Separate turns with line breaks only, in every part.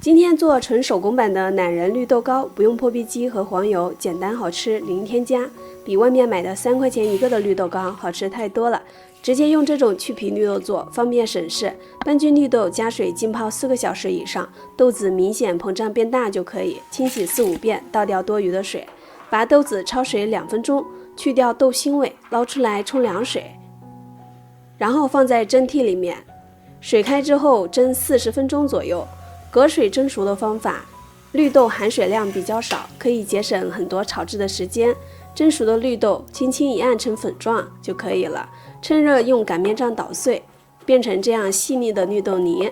今天做纯手工版的懒人绿豆糕，不用破壁机和黄油，简单好吃，零添加，比外面买的3块钱一个的绿豆糕好吃太多了。直接用这种去皮绿豆做，方便省事。半斤绿豆加水浸泡4个小时以上，豆子明显膨胀变大就可以，清洗4、5遍，倒掉多余的水，把豆子焯水2分钟，去掉豆腥味，捞出来冲凉水，然后放在蒸屉里面，水开之后蒸40分钟左右。隔水蒸熟的方法，绿豆含水量比较少，可以节省很多炒制的时间。蒸熟的绿豆轻轻一按成粉状就可以了，趁热用擀面杖捣碎，变成这样细腻的绿豆泥，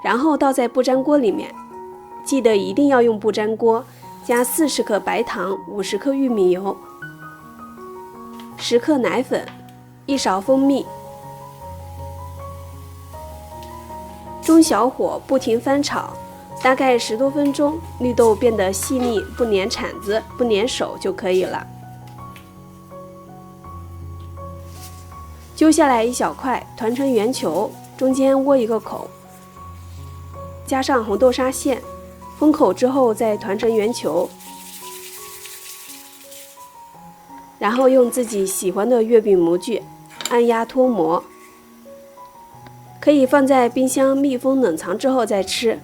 然后倒在不粘锅里面，记得一定要用不粘锅，加40克白糖、50克玉米油、10克奶粉、1勺蜂蜜，中小火不停翻炒，大概10多分钟，绿豆变得细腻，不粘铲子，不粘手就可以了。揪下来一小块，团成圆球，中间窝一个口，加上红豆沙馅，封口之后再团成圆球，然后用自己喜欢的月饼模具按压脱模。可以放在冰箱密封冷藏之后再吃，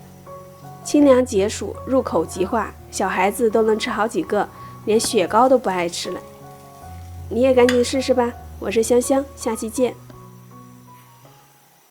清凉解暑，入口即化，小孩子都能吃好几个，连雪糕都不爱吃了。你也赶紧试试吧，我是香香，下期见。